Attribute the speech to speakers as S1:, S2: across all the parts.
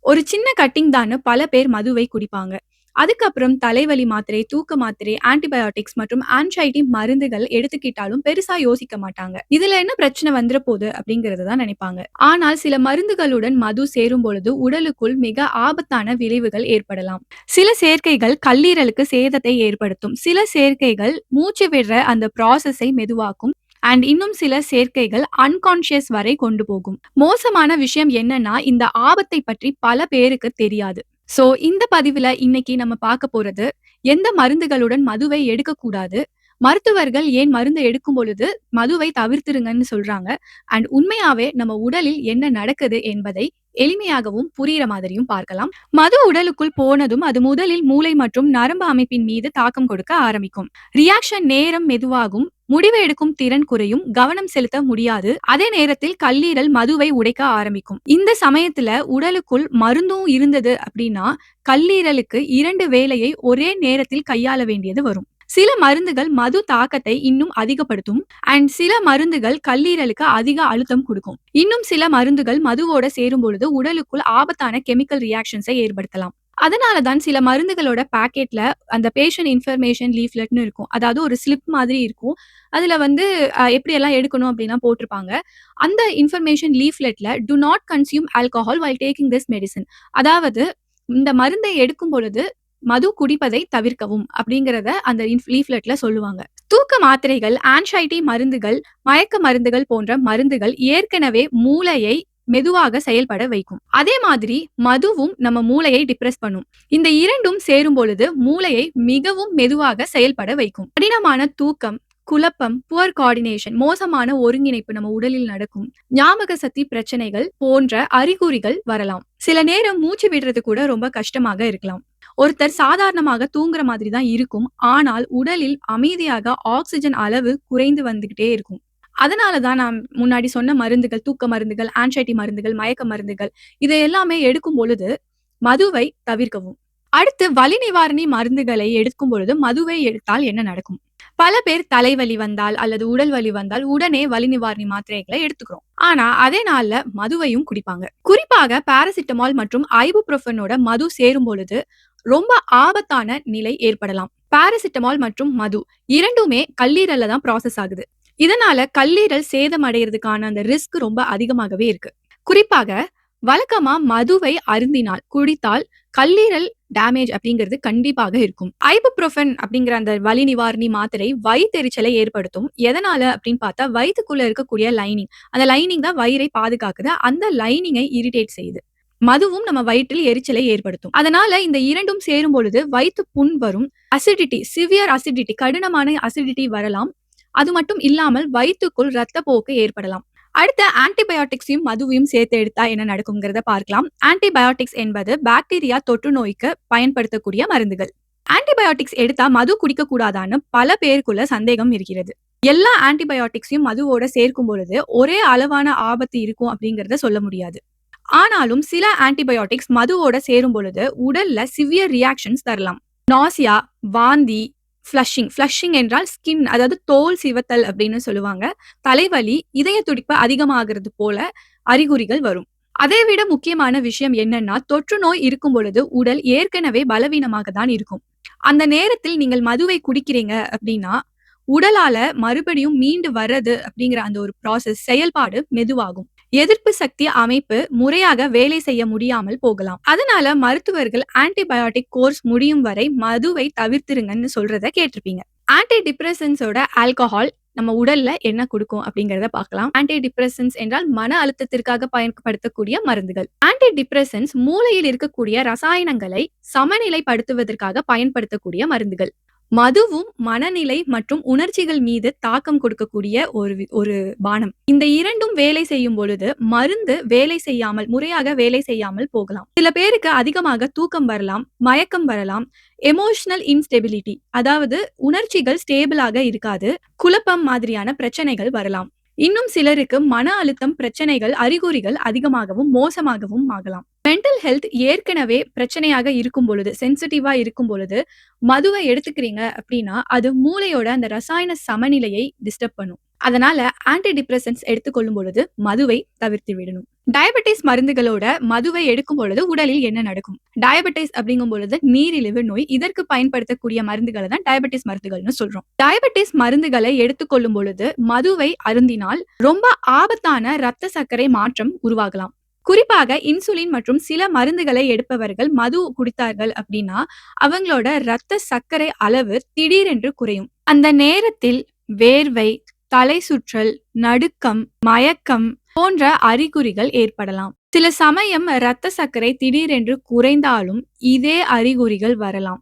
S1: ஒரு சின்ன கட்டிங் தான்னு பல பேர் மதுவை குடிப்பாங்க. அதுக்கப்புறம் தலைவலி மாத்திரை, தூக்க மாத்திரை, ஆன்டிபயோட்டிக்ஸ் மற்றும் ஆன்சைட்டி மருந்துகள் எடுத்துக்கிட்டாலும் பெருசா யோசிக்க மாட்டாங்க. இதுல என்ன பிரச்சனை வந்துற போது அப்படிங்கறத தான் நினைப்பாங்க. ஆனால் சில மருந்துகளுடன் மது சேரும் பொழுது உடலுக்குள் மிக ஆபத்தான விளைவுகள் ஏற்படலாம். சில சேர்க்கைகள் கல்லீரலுக்கு சேதத்தை ஏற்படுத்தும். சில சேர்க்கைகள் மூச்சு விடுற அந்த ப்ராசஸை மெதுவாக்கும். அண்ட் இன்னும் சில சேர்க்கைகள் அன்கான்ஷியஸ் வரை கொண்டு போகும். மோசமான விஷயம் என்னன்னா இந்த ஆபத்தை பற்றி பல பேருக்கு தெரியாது. சோ இந்த பதிவுல இன்னைக்கு நம்ம பார்க்க போறது எந்த மருந்துகளுடன் மதுவை எடுக்கக்கூடாது, மருத்துவர்கள் ஏன் மருந்து எடுக்கும் பொழுது மதுவை தவிர்த்திருங்கன்னு சொல்றாங்க, அண்ட் உண்மையாவே நம்ம உடலில் என்ன நடக்குது என்பதை எளிமையாகவும் புரியிற மாதிரியும் பார்க்கலாம். மது உடலுக்குள் போனதும் அது முதலில் மூளை மற்றும் நரம்பு அமைப்பின் மீது தாக்கம் கொடுக்க ஆரம்பிக்கும். ரியாக்ஷன் நேரம் மெதுவாகும், முடிவு எடுக்கும் திறன் குறையும், கவனம் செலுத்த முடியாது. அதே நேரத்தில் கல்லீரல் மதுவை உடைக்க ஆரம்பிக்கும். இந்த சமயத்துல உடலுக்குள் மருந்தும் இருந்தது அப்படின்னா கல்லீரலுக்கு 2 வேலையை ஒரே நேரத்தில் கையாள வேண்டியது வரும். சில மருந்துகள் மது தாக்கத்தை இன்னும் அதிகப்படுத்தும் அண்ட் சில மருந்துகள் கல்லீரலுக்கு அதிக அழுத்தம் கொடுக்கும். இன்னும் சில மருந்துகள் மதுவோட சேரும் பொழுது உடலுக்குள் ஆபத்தான கெமிக்கல் ரியாக்ஷன்ஸை ஏற்படுத்தலாம். அதனாலதான் சில மருந்துகளோட பாக்கெட்ல அந்த பேஷண்ட் இன்ஃபர்மேஷன் லீஃப்லெட்னு இருக்கும். அதாவது ஒரு ஸ்லிப் மாதிரி இருக்கும். அதுல வந்து எப்படி எல்லாம் எடுக்கணும் அப்படின்லாம் போட்டிருப்பாங்க. அந்த இன்ஃபர்மேஷன் லீஃப்லெட்ல do not consume alcohol while taking this medicine. அதாவது இந்த மருந்தை எடுக்கும் பொழுது மது குடிப்பதை தவிர்க்கவும் அப்படிங்கிறத அந்த லீஃப்லெட்ல சொல்லுவாங்க. தூக்க மாத்திரைகள், ஆன்சைட்டி மருந்துகள், மயக்க மருந்துகள் போன்ற மருந்துகள் ஏற்கனவே மூளையை மெதுவாக செயல்பட வைக்கும். அதே மாதிரி மதுவும் நம்ம மூளையை டிப்ரெஸ் பண்ணும். இந்த இரண்டும் சேரும் பொழுது மூளையை மிகவும் மெதுவாக செயல்பட வைக்கும். கடினமான தூக்கம், குழப்பம், புவர் கோஆர்டினேஷன், மோசமான ஒருங்கிணைப்பு நம்ம உடலில் நடக்கும். ஞாபக சக்தி பிரச்சனைகள் போன்ற அறிகுறிகள் வரலாம். சில நேரம் மூச்சு விடுறது கூட ரொம்ப கஷ்டமாக இருக்கலாம். ஒருத்தர் சாதாரணமாக தூங்குற மாதிரி தான் இருக்கும். ஆனால் உடலில் அமைதியாக ஆக்ஸிஜன் அளவு குறைந்து வந்துகிட்டே இருக்கும். அதனால தான் நான் முன்னாடி சொன்ன மருந்துகள், தூக்க மருந்துகள், ஆன்சைட்டி மருந்துகள், மயக்க மருந்துகள் இதை எல்லாமே எடுக்கும் பொழுது மதுவை தவிர்க்கவும். அடுத்து வலி நிவாரணி மருந்துகளை எடுக்கும் பொழுது மதுவை எடுத்தால் என்ன நடக்கும்? பல பேர் தலைவலி வந்தால் அல்லது உடல் வலி வந்தால் உடனே வலி நிவாரணி மாத்திரைகளை எடுத்துக்கிறோம். ஆனா அதே நாள்ல மதுவையும் குடிப்பாங்க. குறிப்பாக பாராசிட்டமால் மற்றும் ஐபுப்ரோஃபனோட மது சேரும் பொழுது ரொம்ப ஆபத்தான நிலை ஏற்படலாம். பாராசிட்டமால் மற்றும் மது இரண்டுமே கல்லீரல்ல தான் ப்ராசஸ் ஆகுது. இதனால கல்லீரல் சேதம் அடைகிறதுக்கான அந்த ரிஸ்க் ரொம்ப அதிகமாகவே இருக்கு. குறிப்பாக வழக்கமா மதுவை அருந்தினால் குடித்தால் கல்லீரல் டேமேஜ் அப்படிங்கிறது கண்டிப்பாக இருக்கும். ஐபுப்ரோஃபன் அப்படிங்கிற அந்த வலி நிவாரணி மாத்திரை வயித்தெரிச்சலை ஏற்படுத்தும். எதனால அப்படின்னு பார்த்தா வயிற்றுக்குள்ள இருக்கக்கூடிய லைனிங், அந்த லைனிங் தான் வயிறை பாதுகாக்குது. அந்த லைனிங்கை இரிட்டேட் செய்யுது. மதுவும் நம்ம வயிற்றில் எரிச்சலை ஏற்படுத்தும். அதனால இந்த இரண்டும் சேரும் பொழுது வயிற்று புண் வரும். அசிடிட்டி, சிவியர் அசிடிட்டி, கடினமான அசிடிட்டி வரலாம். அது மட்டும் இல்லாமல் வயிற்றுக்குள் ரத்தப்போக்கு ஏற்படலாம். அடுத்த ஆன்டிபயோட்டிக்ஸையும் மதுவையும் சேர்த்து எடுத்தா என்ன நடக்கும்ங்கிறத பார்க்கலாம். ஆன்டிபயோட்டிக்ஸ் என்பது பாக்டீரியா தொற்று நோய்க்கு பயன்படுத்தக்கூடிய மருந்துகள். ஆன்டிபயோட்டிக்ஸ் எடுத்தா மது குடிக்க கூடாதான்னு பல பேருக்குள்ள சந்தேகம் இருக்கிறது. எல்லா ஆன்டிபயோட்டிக்ஸையும் மதுவோட சேர்க்கும் பொழுது ஒரே அளவான ஆபத்து இருக்கும் அப்படிங்கறத சொல்ல முடியாது. ஆனாலும் சில ஆன்டிபயோட்டிக்ஸ் மதுவோட சேரும் பொழுது உடல்ல சிவியர் ரியாக்ஷன்ஸ் தரலாம். நாசியா, வாந்தி, ஃபிளஷிங் என்றால் ஸ்கின், அதாவது தோல் சிவத்தல் அப்படின்னு சொல்லுவாங்க. தலைவலி, இதய துடிப்பு அதிகமாகிறது போல அறிகுறிகள் வரும். அதை விட முக்கியமான விஷயம் என்னன்னா தொற்று நோய் இருக்கும் பொழுது உடல் ஏற்கனவே பலவீனமாக தான் இருக்கும். அந்த நேரத்தில் நீங்கள் மதுவை குடிக்கிறீங்க அப்படின்னா உடலால மறுபடியும் மீண்டு வர்றது அப்படிங்கிற அந்த ஒரு ப்ராசஸ் செயல்பாடு மெதுவாகும். எதிர்ப்பு சக்தி அமைப்பு முறையாக வேலை செய்ய முடியாமல் போகலாம். அதனால மருத்துவர்கள் ஆன்டிபயோட்டிக் கோர்ஸ் முடியும் வரை மதுவை தவிர்த்திருங்கன்னு சொல்றத கேட்டிருப்பீங்க. ஆன்டி டிப்ரெசன்ஸோட ஆல்கஹால் நம்ம உடல்ல என்ன கொடுக்கும் அப்படிங்கறத பார்க்கலாம். ஆன்டி டிப்ரெசன்ஸ் என்றால் மன அழுத்தத்திற்காக பயன்படுத்தக்கூடிய மருந்துகள். ஆன்டி டிப்ரெசன்ஸ் மூளையில் இருக்கக்கூடிய ரசாயனங்களை சமநிலைப்படுத்துவதற்காக பயன்படுத்தக்கூடிய மருந்துகள். மதுவும் மனநிலை மற்றும் உணர்ச்சிகள் மீது தாக்கம் கொடுக்கக்கூடிய ஒரு பானம். இந்த இரண்டும் வேலை செய்யும் பொழுது மருந்து முறையாக வேலை செய்யாமல் போகலாம். சில பேருக்கு அதிகமாக தூக்கம் வரலாம், மயக்கம் வரலாம், எமோஷனல் இன்ஸ்டெபிலிட்டி, அதாவது உணர்ச்சிகள் ஸ்டேபிளாக இருக்காது, குழப்பம் மாதிரியான பிரச்சனைகள் வரலாம். இன்னும் சிலருக்கு மன அழுத்தம் பிரச்சனைகள் அறிகுறிகள் அதிகமாகவும் மோசமாகவும் ஆகலாம். மென்டல் ஹெல்த் ஏற்கனவே பிரச்சனையாக இருக்கும் பொழுது, சென்சிட்டிவா இருக்கும் பொழுது மதுவை எடுத்துக்கிறீங்க அப்படின்னா அது மூளையோட அந்த ரசாயன சமநிலையை டிஸ்டர்ப் பண்ணும். அதனால ஆன்டி டிப்ரெசன்ட்ஸ் எடுத்துக்கொள்ளும் பொழுது மதுவை தவிர்த்து விடணும். டயபெட்டிஸ் மருந்துகளோட மதுவை எடுக்கும் பொழுது உடலில் என்ன நடக்கும்? டயபெட்டிஸ் அப்படிங்கும் பொழுது நீரிழிவு நோய். இதற்கு பயன்படுத்தக்கூடிய மருந்துகளை தான் டயபெட்டிஸ் மருந்துகள்னு சொல்றோம். டயபெட்டிஸ் மருந்துகளை எடுத்துக்கொள்ளும் பொழுது மதுவை அருந்தினால் ரொம்ப ஆபத்தான இரத்த சர்க்கரை மாற்றம் உருவாகலாம். குறிப்பாக இன்சுலின் மற்றும் சில மருந்துகளை எடுப்பவர்கள் மது குடித்தார்கள் அப்படின்னா அவங்களோட இரத்த சர்க்கரை அளவு திடீரென்று குறையும். அந்த நேரத்தில் வேர்வை, தலை சுற்றல், நடுக்கம், மயக்கம் போன்ற அறிகுறிகள் ஏற்படலாம். சில சமயம் இரத்த சர்க்கரை திடீரென்று குறைந்தாலும் இதே அறிகுறிகள் வரலாம்.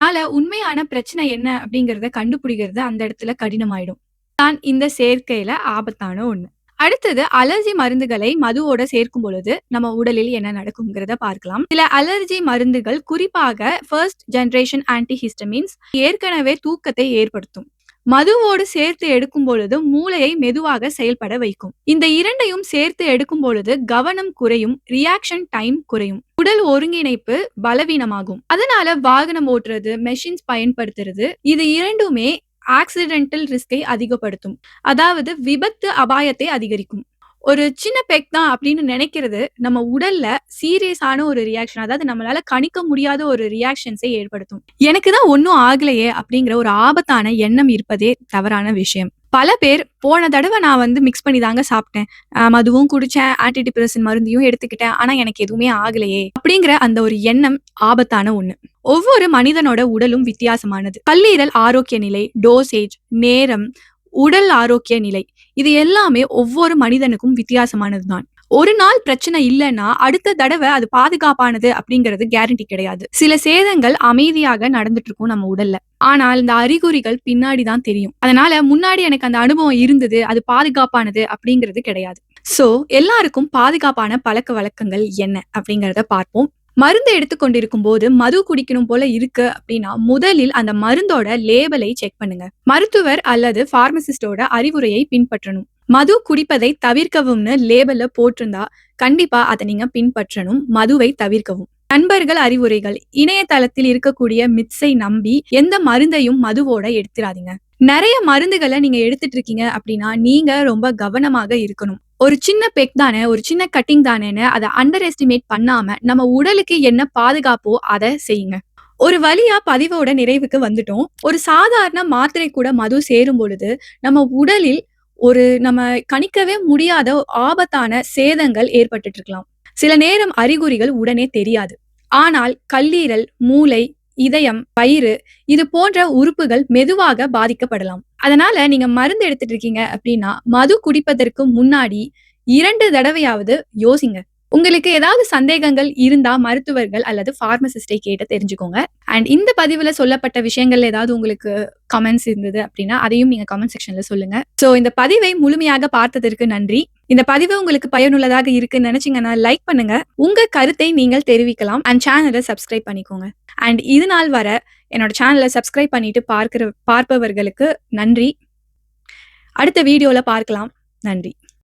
S1: அதனால உண்மையான பிரச்சனை என்ன அப்படிங்கறத கண்டுபிடிக்கிறது அந்த இடத்துல கடினமாயிடும். தான் இந்த சேர்க்கையில ஆபத்தான ஒண்ணு. அடுத்தது அலர்ஜி மருந்துகளை மதுவோட சேர்க்கும் பொழுது நம்ம உடலில் என்ன நடக்கும்ங்கிறத பார்க்கலாம். சில அலர்ஜி மருந்துகள் குறிப்பாக ஃபர்ஸ்ட் ஜெனரேஷன் ஆன்டிஹிஸ்டமின்ஸ் ஏற்கனவே தூக்கத்தை ஏற்படுத்தும். மதுவோடு சேர்த்து எடுக்கும் பொழுது மூளையை மெதுவாக செயல்பட வைக்கும். இந்த இரண்டையும் சேர்த்து எடுக்கும் பொழுது கவனம் குறையும், ரியாக்ஷன் டைம் குறையும், உடல் ஒருங்கிணைப்பு பலவீனமாகும். அதனால வாகனம் ஓட்டுறது, மெஷின்ஸ் பயன்படுத்துறது இது இரண்டுமே ஆக்சிடென்டல் ரிஸ்கை அதிகப்படுத்தும். அதாவது விபத்து அபாயத்தை அதிகரிக்கும். ஒரு சின்ன பெக் தான் அப்படின்னு நினைக்கிறது நம்ம உடல்ல சீரியஸான ஒரு ரியாக்ஷன், அதாவது நம்மளால கணிக்க முடியாத ஒரு ரியாக்ஷன்ஸை ஏற்படுத்தும். எனக்கு தான் ஒன்னும் ஆகலையே அப்படிங்கிற ஒரு ஆபத்தான எண்ணம் இருப்பதே தவறான விஷயம். பல பேர் போன தடவை நான் மிக்ஸ் பண்ணி தாங்க சாப்பிட்டேன், மதுவும் குடிச்சேன், ஆன்டி டிப்ரெசன் மருந்தையும் எடுத்துக்கிட்டேன், ஆனா எனக்கு எதுவுமே ஆகலையே அப்படிங்கிற அந்த ஒரு எண்ணம் ஆபத்தான ஒண்ணு. ஒவ்வொரு மனிதனோட உடலும் வித்தியாசமானது. கல்லீரல் ஆரோக்கிய நிலை, டோசேஜ், நேரம், உடல் ஆரோக்கிய நிலை இது எல்லாமே ஒவ்வொரு மனிதனுக்கும் வித்தியாசமானதுதான். ஒரு நாள் பிரச்சனை இல்லைன்னா அடுத்த தடவை அது பாதுகாப்பானது அப்படிங்கிறது கேரண்டி கிடையாது. சில சேதங்கள் அமைதியாக நடந்துட்டு இருக்கும் நம்ம உடல்ல, ஆனால் இந்த அறிகுறிகள் பின்னாடிதான் தெரியும். அதனால முன்னாடி எனக்கு அந்த அனுபவம் இருந்தது, அது பாதுகாப்பானது அப்படிங்கிறது கிடையாது. சோ எல்லாருக்கும் பாதுகாப்பான பழக்க வழக்கங்கள் என்ன அப்படிங்கறத பார்ப்போம். மருந்து எடுத்துக்கொண்டிருக்கும் போது மது குடிக்கணும் போல இருக்கு அப்படின்னா முதலில் அந்த மருந்தோட லேபலை செக் பண்ணுங்க. மருத்துவர் அல்லது பார்மசிஸ்டோட அறிவுரையை பின்பற்றணும். மது குடிப்பதை தவிர்க்கவும்னு லேபல்ல போட்டிருந்தா கண்டிப்பா அதை நீங்க பின்பற்றணும். மதுவை தவிர்க்கவும். நண்பர்கள் அறிவுரைகள், இணையதளத்தில் இருக்கக்கூடிய மித்ஸை நம்பி எந்த மருந்தையும் மதுவோட எடுத்துறாதீங்க. நிறைய மருந்துகளை நீங்க எடுத்துட்டு இருக்கீங்க அப்படின்னா நீங்க ரொம்ப கவனமாக இருக்கணும். ஒரு சின்ன பெக் தானே, ஒரு சின்ன கட்டிங் தானேன்னு அதை அண்டர் எஸ்டிமேட் பண்ணாம நம்ம உடலுக்கு என்ன பாதுகாப்போ அதை செய்யுங்க. ஒரு வழியா பதிவோட நிறைவுக்கு வந்துட்டோம். ஒரு சாதாரண மாத்திரை கூட மது சேரும் பொழுது நம்ம உடலில் நம்ம கணிக்கவே முடியாத ஆபத்தான சேதங்கள் ஏற்பட்டுட்டு இருக்கலாம். சில நேரம் அறிகுறிகள் உடனே தெரியாது. ஆனால் கல்லீரல், மூளை, இதயம், வயிறு இது போன்ற உறுப்புகள் மெதுவாக பாதிக்கப்படலாம். அதனால நீங்க மருந்து எடுத்துட்டு இருக்கீங்க அப்படின்னா மது குடிப்பதற்கு முன்னாடி 2 தடவையாவது யோசிங்க. உங்களுக்கு ஏதாவது சந்தேகங்கள் இருந்தா மருத்துவர்கள் அல்லது பார்மசிஸ்டை கேட்டு தெரிஞ்சுக்கோங்க. அண்ட் இந்த பதிவுல சொல்லப்பட்ட விஷயங்கள் ஏதாவது உங்களுக்கு கமெண்ட்ஸ் இருந்தது அப்படின்னா அதையும் நீங்க கமெண்ட் செக்ஷன்ல சொல்லுங்க. சோ இந்த பதிவை முழுமையாக பார்த்ததற்கு நன்றி. இந்த பதிவு உங்களுக்கு பயனுள்ளதாக இருக்குன்னு நினைச்சீங்கன்னா லைக் பண்ணுங்க. உங்க கருத்தை நீங்கள் தெரிவிக்கலாம். அண்ட் சேனலை சப்ஸ்கிரைப் பண்ணிக்கோங்க. அண்ட் இது நாள் வர என்னோட சேனலை சப்ஸ்கிரைப் பண்ணிட்டு பார்ப்பவர்களுக்கு நன்றி. அடுத்த வீடியோல பார்க்கலாம். நன்றி.